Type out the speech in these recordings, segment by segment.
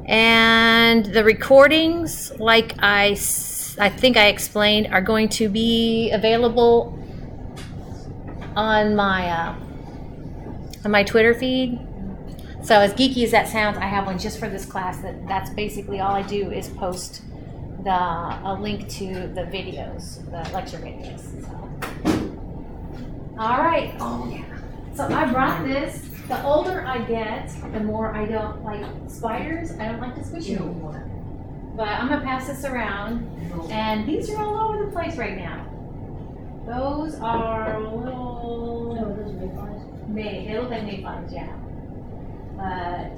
And the recordings, like I think I explained, are going to be available on my Twitter feed. So as geeky as that sounds, I have one just for this class. That's basically all I do is post a link to the videos, the lecture videos. So. All right. Oh yeah. So I brought this. The older I get, the more I don't like spiders. I don't like to squish them anymore. But I'm gonna pass this around, and these are all over the place right now. Those are little. No, those are mayflies. They look like mayflies, yeah. But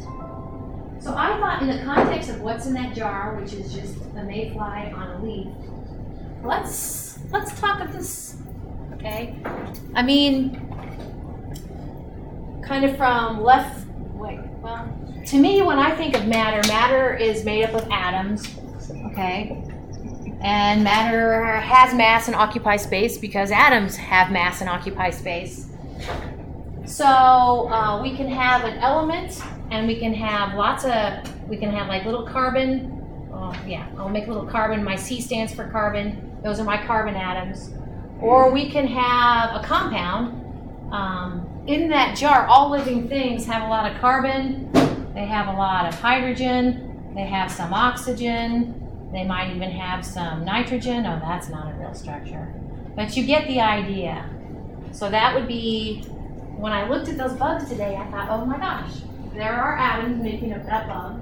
so I thought, in the context of what's in that jar, which is just a mayfly on a leaf, let's talk of this. Okay, I mean, kind of from left. Wait, well, to me, when I think of matter, matter is made up of atoms. Okay, and matter has mass and occupies space because atoms have mass and occupy space. So we can have an element, and we can have like little carbon. I'll make a little carbon. My C stands for carbon. Those are my carbon atoms. Or we can have a compound. In that jar, all living things have a lot of carbon. They have a lot of hydrogen. They have some oxygen. They might even have some nitrogen. Oh, that's not a real structure. But you get the idea. So that would be, when I looked at those bugs today, I thought, oh my gosh, there are atoms making up that bug.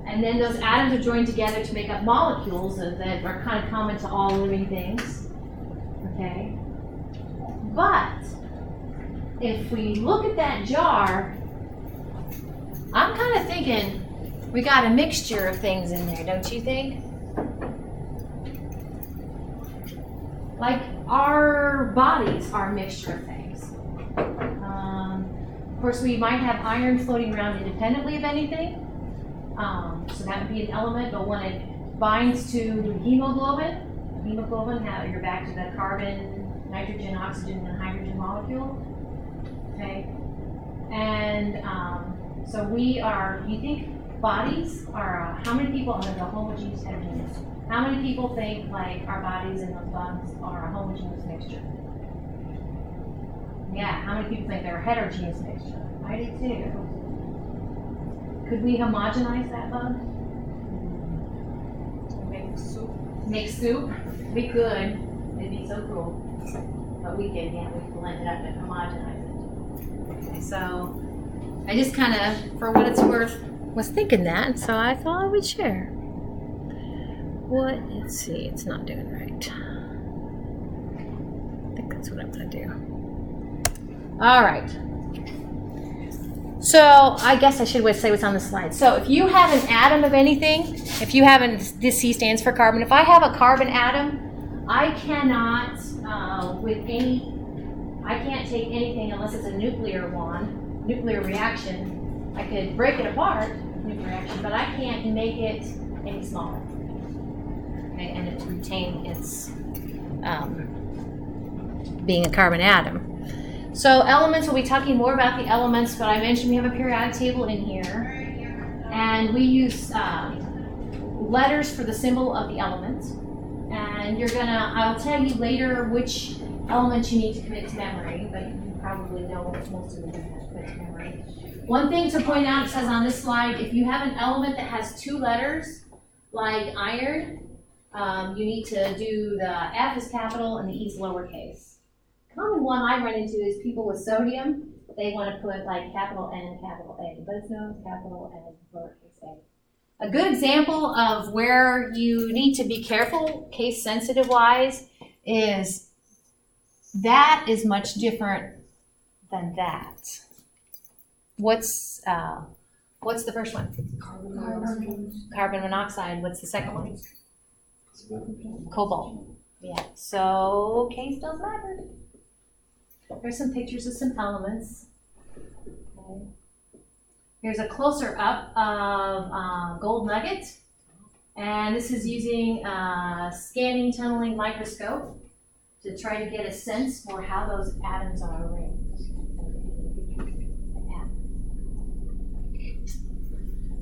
And then those atoms are joined together to make up molecules that are kind of common to all living things. Okay? But if we look at that jar, I'm kind of thinking we got a mixture of things in there, don't you think? Like our bodies are a mixture of things. Of course, we might have iron floating around independently of anything. So that would be an element, but when it binds to hemoglobin, you're back to the carbon, nitrogen, oxygen, and hydrogen molecule. Okay, and so we are. You think bodies are? How many people are the homogeneous, heterogeneous? How many people think like our bodies and those bugs are a homogeneous mixture? Yeah. How many people think they're a heterogeneous mixture? I do too. Could we homogenize that bug? Make soup. Make soup? We could. It'd be so cool. But we could, yeah, we could blend it up and homogenize it. Okay, so I just kind of, for what it's worth, was thinking that, so I thought I would share. Let's see, it's not doing right. I think that's what I'm going to do. All right. So I guess I should say what's on the slide. So if you have an atom of anything, if you have this C stands for carbon. If I have a carbon atom, I cannot I can't take anything unless it's a nuclear reaction. I could break it apart, nuclear reaction, but I can't make it any smaller. Okay, and it retain its being a carbon atom. So elements, we'll be talking more about the elements, but I mentioned we have a periodic table in here. And we use letters for the symbol of the element. And I'll tell you later which elements you need to commit to memory, but you probably know most of them have to commit to memory. One thing to point out, it says on this slide, if you have an element that has two letters, like iron, you need to do the F is capital and the E is lowercase. Common one I run into is people with sodium. They want to put like capital N, capital A, but it's known as capital N, lowercase a. A good example of where you need to be careful, case sensitive wise, is that is much different than that. What's the first one? Carbon monoxide. What's the second one? Cobalt. Yeah. So case does matter. There's some pictures of some elements. Okay. Here's a closer up of gold nugget. And this is using a scanning tunneling microscope to try to get a sense for how those atoms are arranged.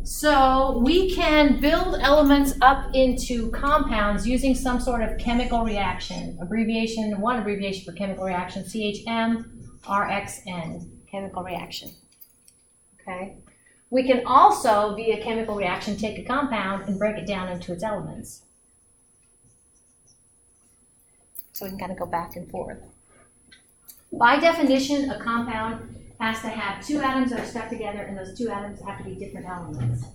So we can build elements up into compounds using some sort of chemical reaction. One abbreviation for chemical reaction, CHM165 chemical reaction. Okay. We can also, via chemical reaction, take a compound and break it down into its elements. So we can kind of go back and forth. By definition, a compound has to have two atoms that are stuck together, and those two atoms have to be different elements.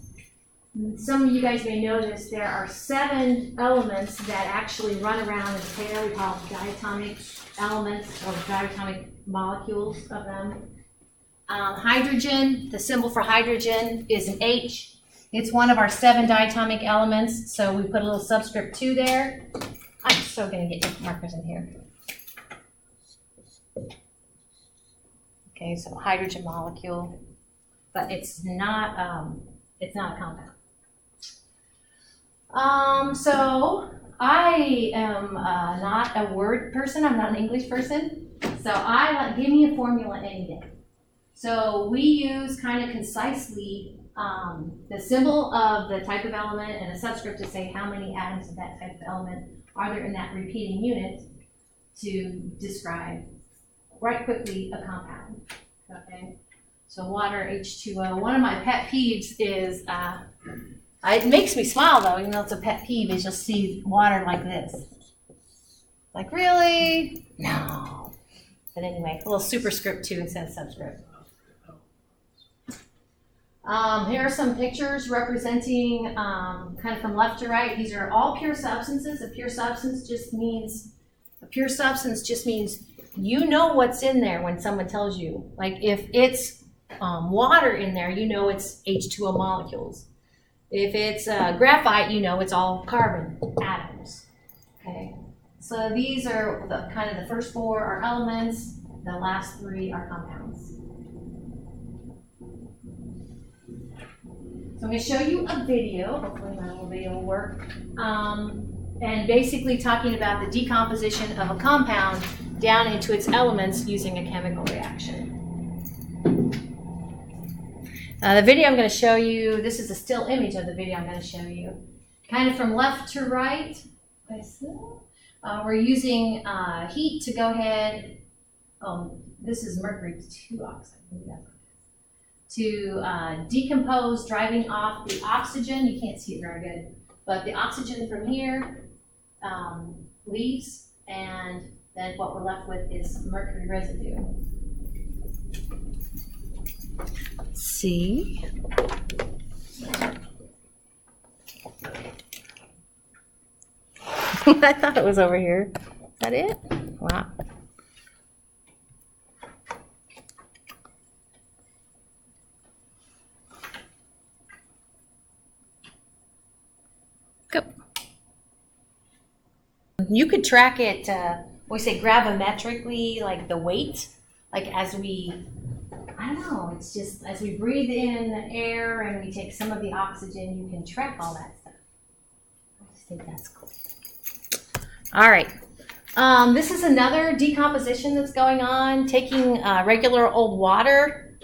Some of you guys may notice there are 7 elements that actually run around in the pair. We call diatomic elements or diatomic molecules of them. Hydrogen, the symbol for hydrogen is an H. It's one of our 7 diatomic elements, so we put a little subscript 2 there. I'm so going to get different markers in here. Okay, so hydrogen molecule, but it's not a compound. So I am not a word person. I'm not an English person. So give me a formula any day. So we use kind of concisely the symbol of the type of element and a subscript to say how many atoms of that type of element are there in that repeating unit to describe right quickly a compound. Okay, so water, H2O. One of my pet peeves is, it makes me smile though, even though it's a pet peeve, is you'll see water like this. Like, really? No. But anyway, a little superscript 2 instead of subscript. Here are some pictures representing kind of from left to right. These are all pure substances. A pure substance just means you know what's in there when someone tells you. Like if it's water in there, you know it's H2O molecules. If it's graphite, you know it's all carbon atoms. Okay, so these are kind of the first 4 are elements. The last 3 are compounds. So I'm going to show you a video. Hopefully my little video will work. And basically talking about the decomposition of a compound down into its elements using a chemical reaction. The video I'm going to show you, this is a still image of the video I'm going to show you. Kind of from left to right. We're using heat to go ahead, this is mercury 2 oxide, to decompose, driving off the oxygen. You can't see it very good, but the oxygen from here leaves, and then what we're left with is mercury residue. Let's see. I thought it was over here. Is that it? Wow. Go. You could track it, we say gravimetrically, like the weight, like as we, I don't know, it's just as we breathe in air and we take some of the oxygen, you can track all that stuff. I just think that's cool. All right. This is another decomposition that's going on, taking regular old water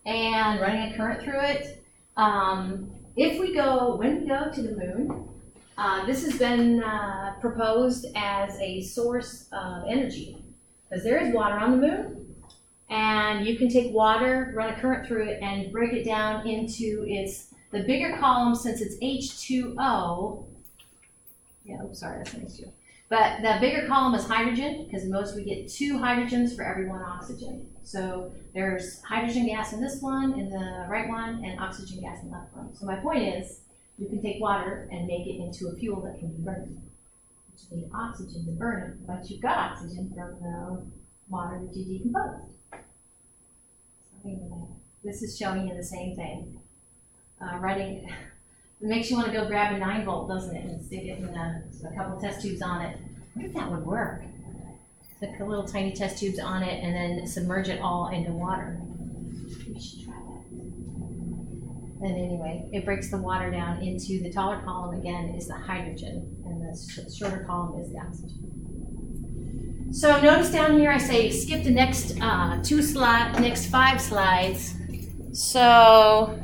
and running a current through it. When we go to the moon, this has been proposed as a source of energy, because there is water on the moon, and you can take water, run a current through it, and break it down into the bigger column, since it's H2O. Yeah, oops, sorry, that's an H2O. But the bigger column is hydrogen, because most we get 2 hydrogens for every 1 oxygen. So there's hydrogen gas in this one, in the right one, and oxygen gas in the left one. So my point is, you can take water and make it into a fuel that can be burned. You need oxygen to burn it, but you've got oxygen from the water that you decomposed. So anyway, this is showing you the same thing. It makes you want to go grab a 9-volt, doesn't it, and stick it in a couple test tubes on it. I wonder if that would work. Stick a little tiny test tubes on it and then submerge it all into water. We should try that. And anyway, it breaks the water down into the taller column again is the hydrogen, and the shorter column is the oxygen. So notice down here I say skip the next next 5 slides. So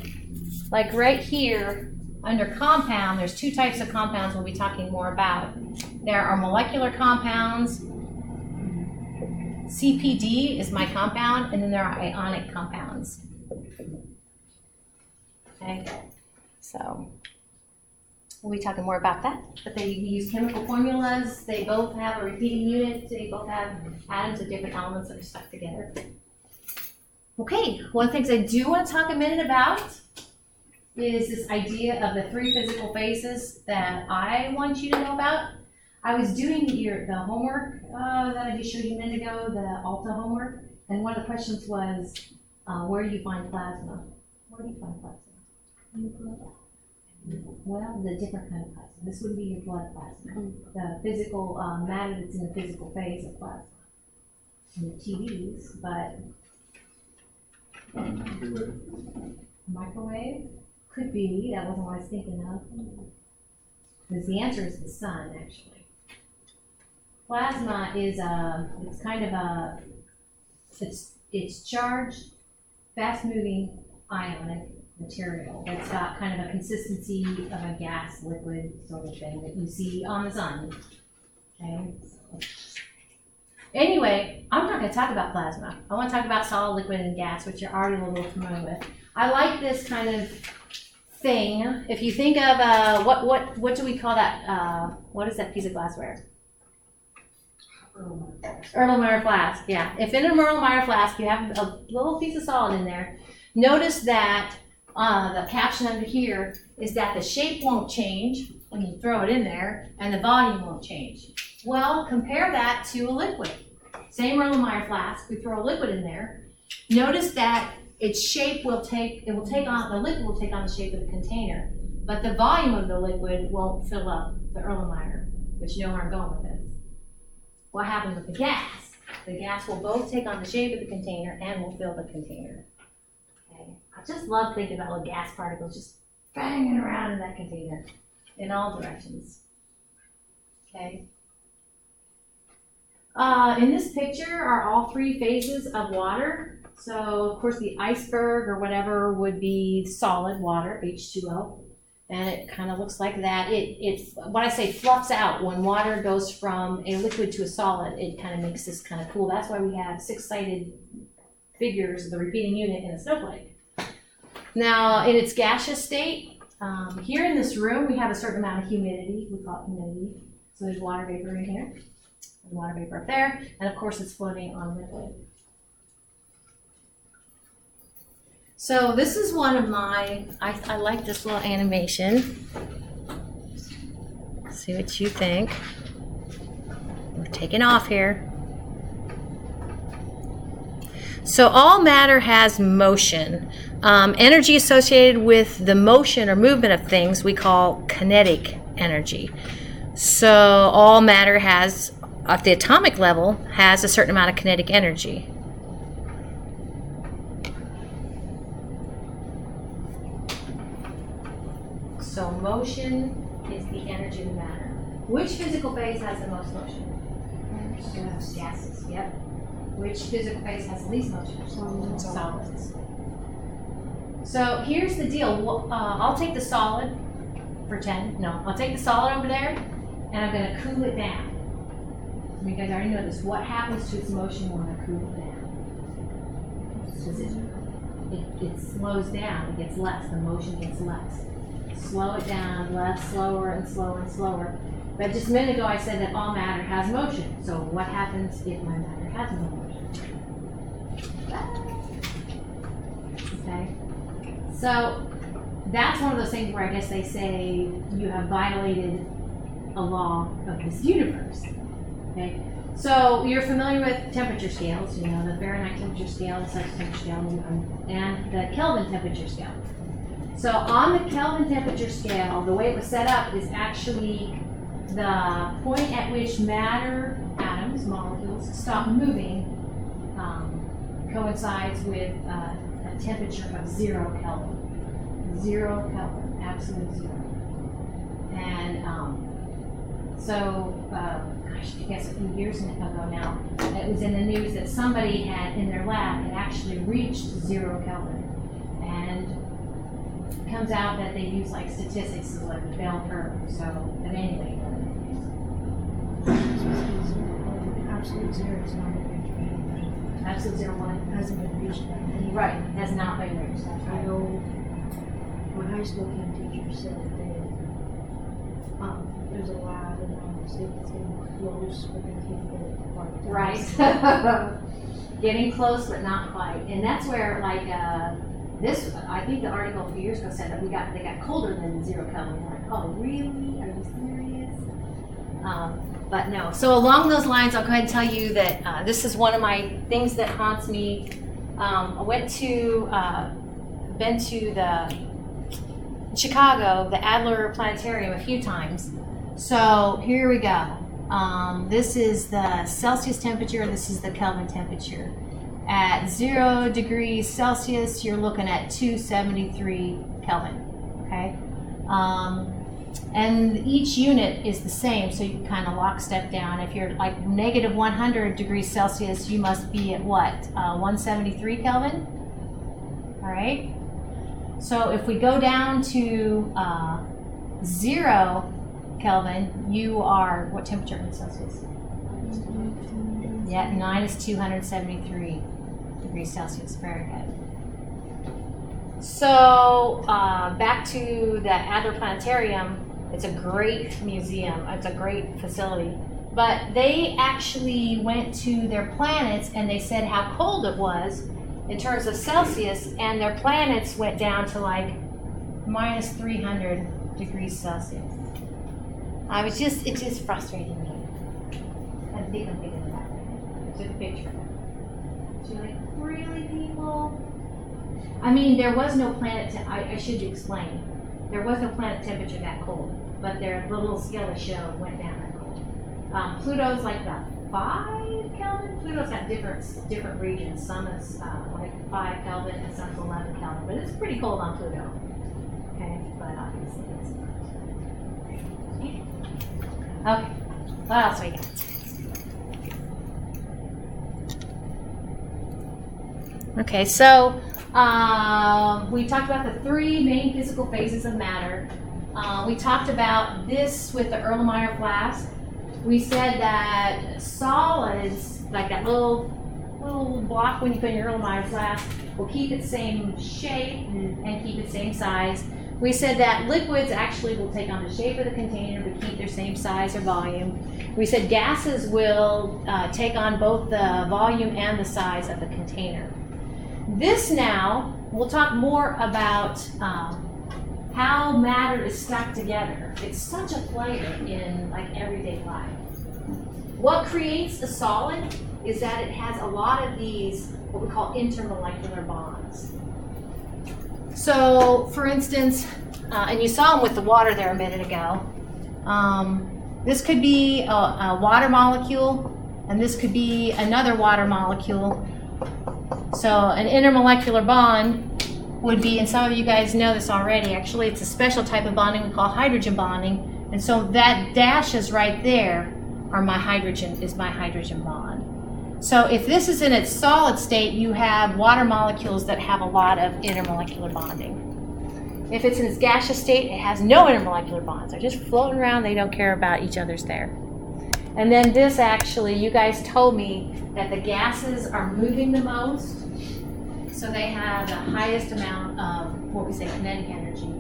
like right here, under compound, there's two types of compounds we'll be talking more about. There are molecular compounds. CPD is my compound, and then there are ionic compounds. Okay, so we'll be talking more about that. But they use chemical formulas. They both have a repeating unit. They both have atoms of different elements that are stuck together. Okay, one of the things I do want to talk a minute about is this idea of the three physical phases that I want you to know about. I was doing the homework that I just showed you a minute ago, the Alta homework, and one of the questions was, where do you find plasma? Where do you find plasma? Well, the different kind of plasma. This would be your blood plasma, the physical matter that's in the physical phase of plasma. And the TVs, but microwave could be. That wasn't what I was thinking of. Because the answer is the sun, actually. Plasma is it's kind of a, it's charged, fast-moving ionic material that's got kind of a consistency of a gas, liquid sort of thing that you see on the sun. Okay. Anyway, I'm not going to talk about plasma. I want to talk about solid, liquid, and gas, which you're already a little familiar with. I like this kind of thing. If you think of what do we call that? What is that piece of glassware? Erlenmeyer flask. Yeah. If in a Erlenmeyer flask you have a little piece of solid in there, notice that the caption under here is that the shape won't change when you throw it in there, and the volume won't change. Well, compare that to a liquid. Same Erlenmeyer flask. We throw a liquid in there. Notice that its shape will take on the liquid will take on the shape of the container, but the volume of the liquid won't fill up the Erlenmeyer, which you know where I'm going with this. What happens with the gas? The gas will both take on the shape of the container and will fill the container. Okay. I just love thinking about little gas particles just banging around in that container in all directions. Okay. In this picture are all three phases of water. So, of course, the iceberg or whatever would be solid water, H2O. And it kind of looks like that. What I say fluffs out when water goes from a liquid to a solid. It kind of makes this kind of cool. That's why we have six-sided figures of the repeating unit in a snowflake. Now, in its gaseous state, here in this room, we have a certain amount of humidity. We call it humidity. So there's water vapor in here, and water vapor up there, and of course it's floating on liquid. So this is one of my, I like this little animation. See what you think. We're taking off here. So all matter has motion. Energy associated with the motion or movement of things we call kinetic energy. So all matter has, at the atomic level, has a certain amount of kinetic energy. So motion is the energy of matter. Which physical phase has the most motion? Gases, yep. Which physical phase has the least motion? Solids. So here's the deal. I'll take the solid, pretend. No, I'll take the solid over there, and I'm going to cool it down. You guys already know this. What happens to its motion when I cool it down? It slows down. It gets less. The motion gets less. Slow it down, less, slower, and slower, and slower. But just a minute ago I said that all matter has motion. So what happens if my matter has no motion? Okay. So that's one of those things where I guess they say you have violated a law of this universe. Okay. So you're familiar with temperature scales, you know, the Fahrenheit temperature scale, the Celsius temperature scale, and the Kelvin temperature scale. So on the Kelvin temperature scale, the way it was set up is actually the point at which matter, atoms, molecules, stop moving coincides with a temperature of 0 Kelvin. 0 Kelvin, absolute 0. And gosh, I guess a few years ago now, it was in the news that somebody had, in their lab, had actually reached 0 Kelvin. And comes out that they use like statistics as like a bell curve. So, but anyway. Absolute zero is not a range for anybody. Absolute 0.1 Hasn't been reached by anybody. right, has not been reached. That's I right. know my high school chem teacher said that there's a lab in the state that's getting close, but they can't get it quite. Right. Getting close, but not quite. And that's where, like, this, I think the article a few years ago said that they got colder than 0 Kelvin. We're like, oh, really? Are you serious? But no. So along those lines, I'll go ahead and tell you that this is one of my things that haunts me. I been to the Chicago, the Adler Planetarium a few times. So here we go. This is the Celsius temperature, this is the Kelvin temperature. At 0 degrees Celsius, you're looking at 273 Kelvin, okay? And each unit is the same, so you can kind of lockstep down. If you're like negative 100 degrees Celsius, you must be at what? 173 Kelvin? All right. So if we go down to 0 Kelvin, you are, what temperature in Celsius? Yeah, minus 273 degrees Celsius. Very good. So back to the Adler Planetarium. It's a great museum. It's a great facility. But they actually went to their planets and they said how cold it was in terms of Celsius, and their planets went down to like minus 300 degrees Celsius. It just frustrated me. I think I'm thinking of that. I took a picture. So you're like, really, people? I mean, there was no planet, I should explain. There was no planet temperature that cold, but their little scale show went down that cold. Pluto's like about 5 Kelvin. Pluto's got different regions. Some is like 5 Kelvin and some's 11 Kelvin, but it's pretty cold on Pluto. Okay, but obviously it's okay. What else we got? Okay, so we talked about the 3 main physical phases of matter. We talked about this with the Erlenmeyer flask. We said that solids, like that little block when you put in your Erlenmeyer flask, will keep its same shape and keep its same size. We said that liquids actually will take on the shape of the container but keep their same size or volume. We said gases will take on both the volume and the size of the container. This now, we'll talk more about how matter is stuck together. It's such a player in like everyday life. What creates a solid is that it has a lot of these, what we call intermolecular bonds. So, for instance, and you saw them with the water there a minute ago, this could be a water molecule, and this could be another water molecule. So an intermolecular bond would be, and some of you guys know this already, actually it's a special type of bonding we call hydrogen bonding, and so that dashes right there are my hydrogen bond. So if this is in its solid state, you have water molecules that have a lot of intermolecular bonding. If it's in its gaseous state, it has no intermolecular bonds. They're just floating around, they don't care about each other's there. And then this actually, you guys told me that the gases are moving the most, so they have the highest amount of what we say kinetic energy.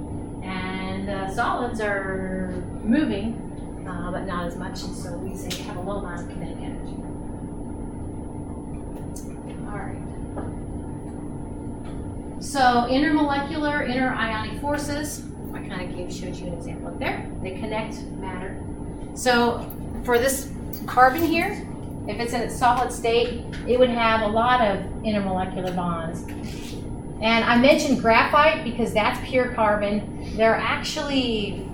And the solids are moving, but not as much, and so we say have a low amount of kinetic energy. All right. So intermolecular, interionic forces, I kind of showed you an example up there. They connect matter. So for this carbon here, if it's in its solid state, it would have a lot of intermolecular bonds. And I mentioned graphite because that's pure carbon. There are actually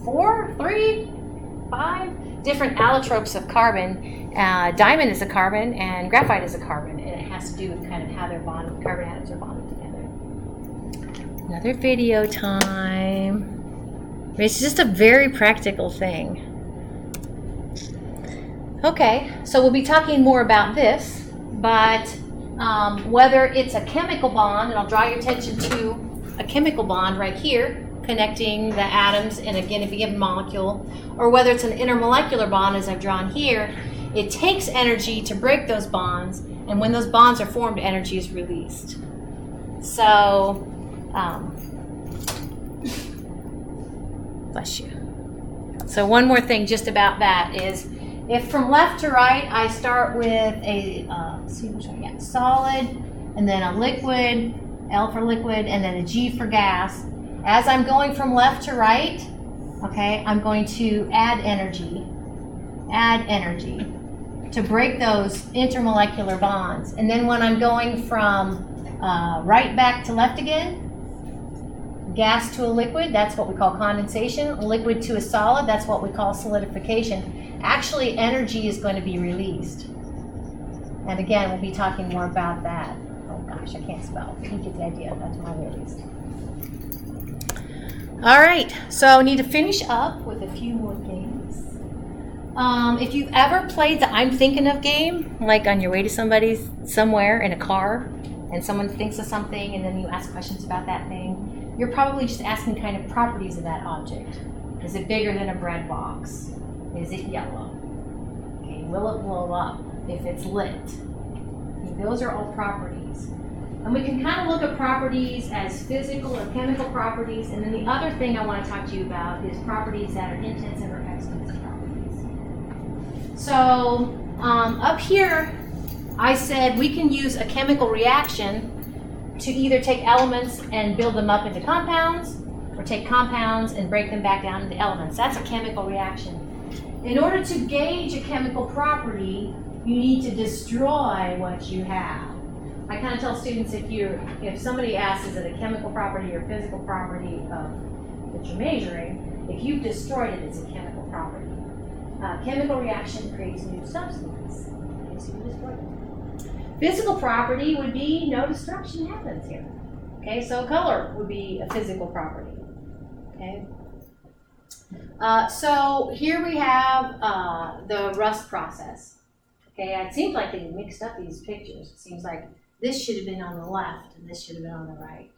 5 different allotropes of carbon. Diamond is a carbon and graphite is a carbon, and it has to do with kind of how their carbon atoms are bonded together. Another video time. It's just a very practical thing. Okay, so we'll be talking more about this, but whether it's a chemical bond, and I'll draw your attention to a chemical bond right here connecting the atoms in a given molecule, or whether it's an intermolecular bond as I've drawn here, it takes energy to break those bonds, and when those bonds are formed, energy is released. So, bless you. So one more thing just about that is, if from left to right I start with a solid, and then a liquid, L for liquid, and then a G for gas. As I'm going from left to right, okay, I'm going to add energy to break those intermolecular bonds. And then when I'm going from right back to left again, gas to a liquid, that's what we call condensation. A liquid to a solid, that's what we call solidification. Actually, energy is going to be released. And again, we'll be talking more about that. Oh gosh, I can't spell. You get the idea. That's my release. All right, so I need to finish up with a few more things. If you've ever played the I'm thinking of game, like on your way to somewhere in a car, and someone thinks of something and then you ask questions about that thing, you're probably just asking kind of properties of that object. Is it bigger than a bread box? Is it yellow? Okay, will it blow up if it's lit? Okay, those are all properties. And we can kind of look at properties as physical or chemical properties, and then the other thing I want to talk to you about is properties that are intensive or extensive properties. So up here, I said we can use a chemical reaction to either take elements and build them up into compounds, or take compounds and break them back down into elements. That's a chemical reaction. In order to gauge a chemical property, you need to destroy what you have. I kind of tell students, if somebody asks, is it a chemical property or physical property that you're measuring, if you've destroyed it, it's a chemical property. Chemical reaction creates new substance. Okay, so you destroyed it. Physical property would be no destruction happens here. Okay, so color would be a physical property. Okay. So here we have the rust process. Okay, it seems like they mixed up these pictures. It seems like this should have been on the left and this should have been on the right.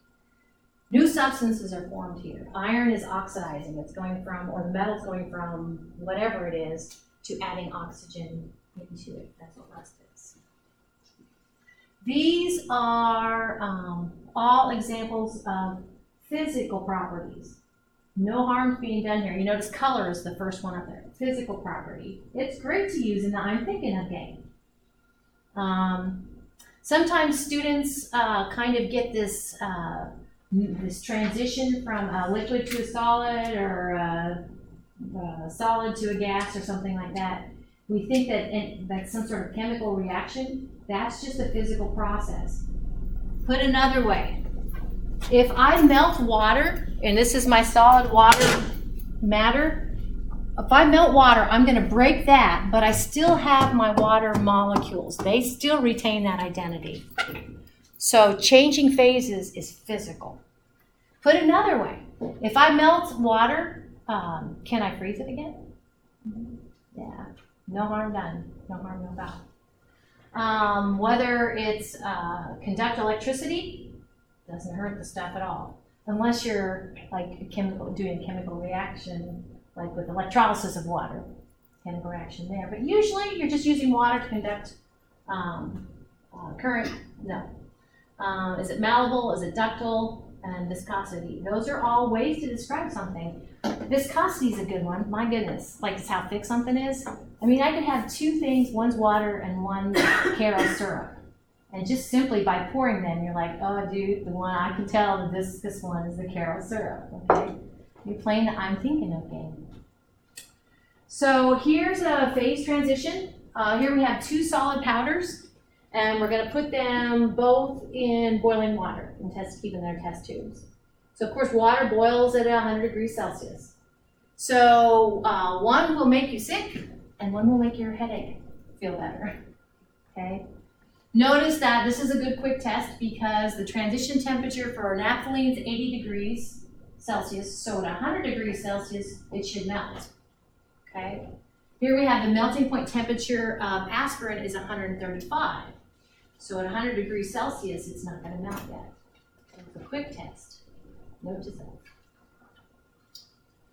New substances are formed here. Iron is oxidizing. It's going from, or the metal's going from whatever it is to adding oxygen into it. That's what rust is. These are all examples of physical properties. No harm's being done here. You notice color is the first one up there. Physical property. It's great to use in the I'm thinking of game. Sometimes students kind of get this this transition from a liquid to a solid, or a solid to a gas, or something like that. We think that that's some sort of chemical reaction. That's just a physical process. Put another way, if I melt water, and this is my solid water matter, if I melt water, I'm going to break that, but I still have my water molecules. They still retain that identity. So changing phases is physical. Put another way, if I melt water, can I freeze it again? Yeah, no harm done, no harm, no foul. Whether it's conduct electricity, doesn't hurt the stuff at all, unless you're like doing a chemical reaction, like with electrolysis of water, chemical reaction there. But usually you're just using water to conduct current. No. Is it malleable? Is it ductile? And viscosity. Those are all ways to describe something. Viscosity is a good one. My goodness, like it's how thick something is. I mean, I could have two things, one's water and one Karo syrup. And just simply by pouring them, you're like, oh, dude, the one I can tell that this one is the Karo syrup. Okay, you're playing the I'm thinking of game. So here's a phase transition. Here we have two solid powders, and we're going to put them both in boiling water and keep in their test tubes. So of course, water boils at 100 degrees Celsius. So one will make you sick, and one will make your headache feel better. Okay. Notice that this is a good quick test because the transition temperature for naphthalene is 80 degrees Celsius. So at 100 degrees Celsius, it should melt. Okay. Here we have the melting point temperature of aspirin is 135. So at 100 degrees Celsius, it's not going to melt yet. So it's a quick test. Note to self.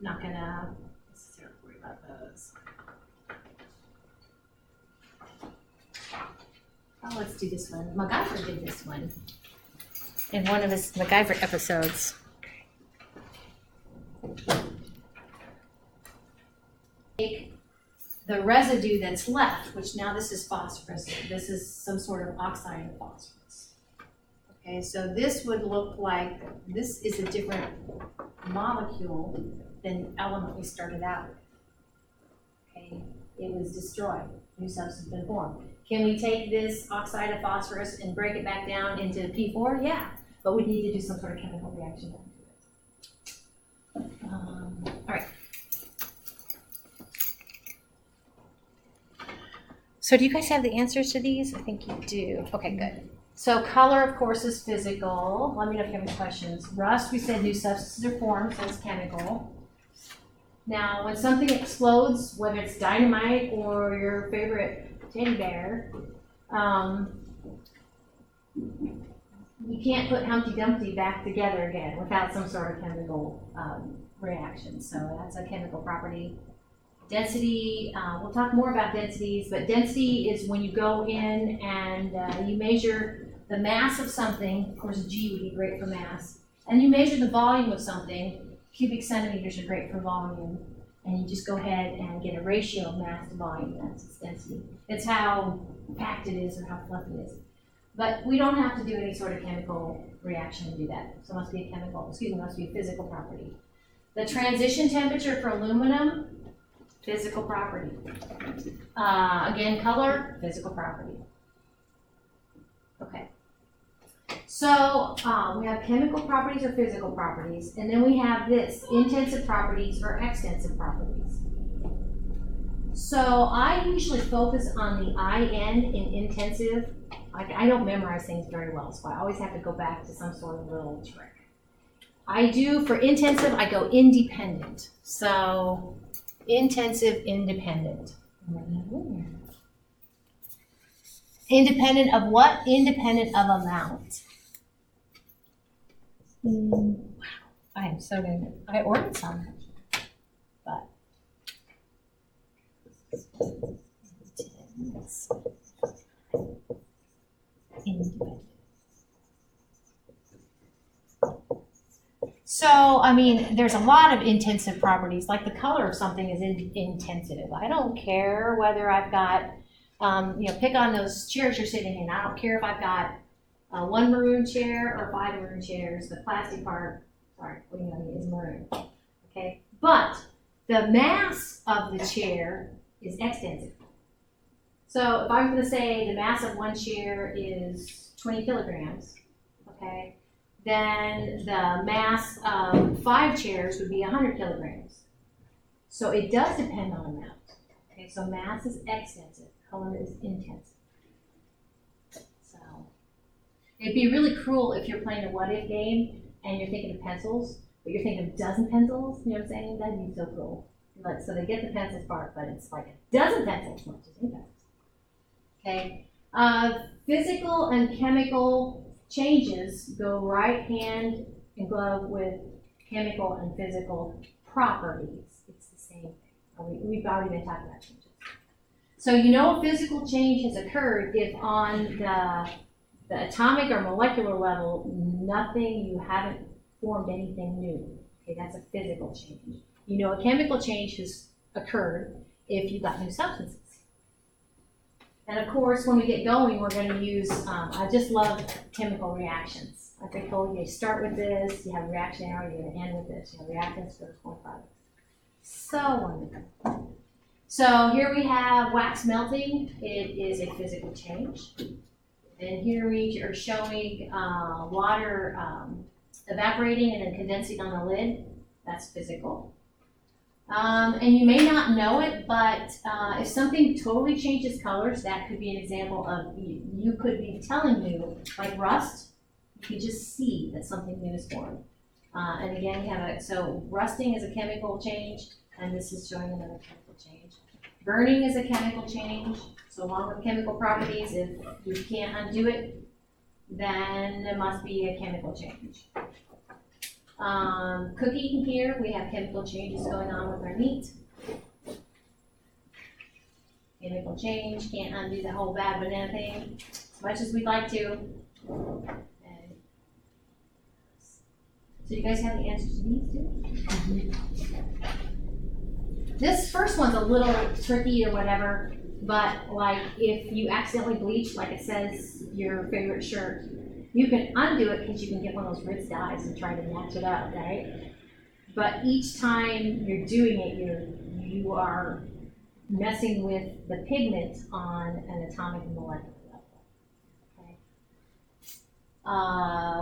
Not gonna necessarily worry about those. Oh, let's do this one. MacGyver did this one in one of his MacGyver episodes. Take the residue that's left, which now this is phosphorus. This is some sort of oxide of phosphorus. Okay, so this would look like, this is a different molecule than the element we started out with. Okay, it was destroyed. New substance has been formed. Can we take this oxide of phosphorus and break it back down into P4? Yeah, but we need to do some sort of chemical reaction to it. All right. So do you guys have the answers to these? I think you do. Okay, good. So color, of course, is physical. Let me know if you have any questions. Rust, we said new substances are formed, so it's chemical. Now, when something explodes, whether it's dynamite or your favorite teddy bear, you can't put Humpty Dumpty back together again without some sort of chemical reaction. So that's a chemical property. Density, we'll talk more about densities, but density is when you go in and you measure the mass of something. Of course, G would be great for mass. And you measure the volume of something. Cubic centimeters are great for volume. And you just go ahead and get a ratio of mass to volume. That's its density. It's how packed it is or how fluffy it is. But we don't have to do any sort of chemical reaction to do that. So it must be a must be a physical property. The transition temperature for aluminum, physical property. Again, color, physical property. Okay. So we have chemical properties or physical properties, and then we have this, intensive properties or extensive properties. So I usually focus on the IN in intensive. I don't memorize things very well, so I always have to go back to some sort of little trick. I do, for intensive, I go independent. So intensive, independent. Independent of what? Independent of amount. Wow, I am so good. I ordered some, but independent. So, I mean, there's a lot of intensive properties, like the color of something is intensive. I don't care whether I've got, pick on those chairs you're sitting in. I don't care if I've got one maroon chair or 5 maroon chairs. The plastic part, is maroon. Okay, but the mass of the chair is extensive. So if I'm going to say the mass of one chair is 20 kilograms, okay, then the mass of 5 chairs would be 100 kilograms. So it does depend on amount. Okay, so mass is extensive, color is intensive. So it'd be really cruel if you're playing a what-if game and you're thinking of pencils, but you're thinking of a dozen pencils. You know what I'm saying? That'd be so cool. So they get the pencils part, but it's like a dozen pencils, not just 8 pencils. Okay, physical and chemical changes go right hand in glove with chemical and physical properties. It's the same thing. We've already been talking about changes. So you know a physical change has occurred if on the atomic or molecular level, you haven't formed anything new. Okay, that's a physical change. You know a chemical change has occurred if you've got new substances. And of course, when we get going, we're going to use, I just love chemical reactions. Like I told you, you start with this, you have a reaction arrow, you're going to end with this. You have reactants, first product. So wonderful. So here we have wax melting. It is a physical change. And here we are showing water evaporating and then condensing on the lid. That's physical. And you may not know it, but if something totally changes colors, that could be an example of, you could be telling you, like rust, you can just see that something new is formed. And again, we have so rusting is a chemical change, and this is showing another chemical change. Burning is a chemical change, so along with chemical properties, if you can't undo it, then there must be a chemical change. Cooking here, we have chemical changes going on with our meat. Chemical change, can't undo the whole bad banana thing as much as we'd like to. And so you guys have the answers to these too? This first one's a little tricky or whatever, but like if you accidentally bleach, like it says your favorite shirt, you can undo it because you can get one of those Ritz dyes and try to match it up, right? But each time you're doing it, you are messing with the pigment on an atomic and molecular level. Okay.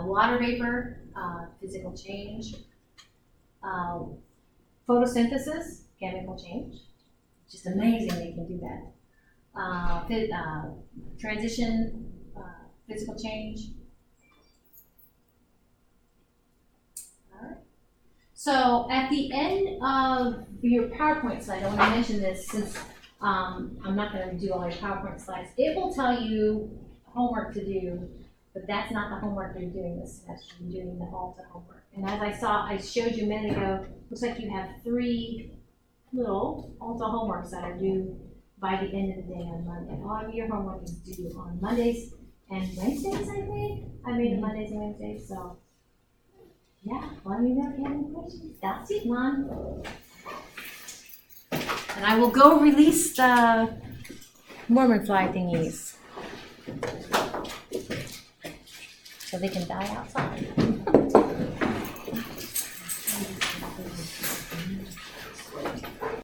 Water vapor, physical change. Photosynthesis, chemical change. Just amazing they can do that. Transition, physical change. All right. So at the end of your PowerPoint slide, I want to mention this since I'm not going to do all your PowerPoint slides. It will tell you homework to do, but that's not the homework you're doing this semester. You're doing the Alta homework. And as I showed you a minute ago, looks like you have 3 little Alta homeworks that are due by the end of the day on Monday. All of your homework is due on Mondays and Wednesdays, I think. I made it Mondays and Wednesdays, so yeah, let me know if you have any questions. That's it, Mom. And I will go release the Mormon fly thingies so they can die outside.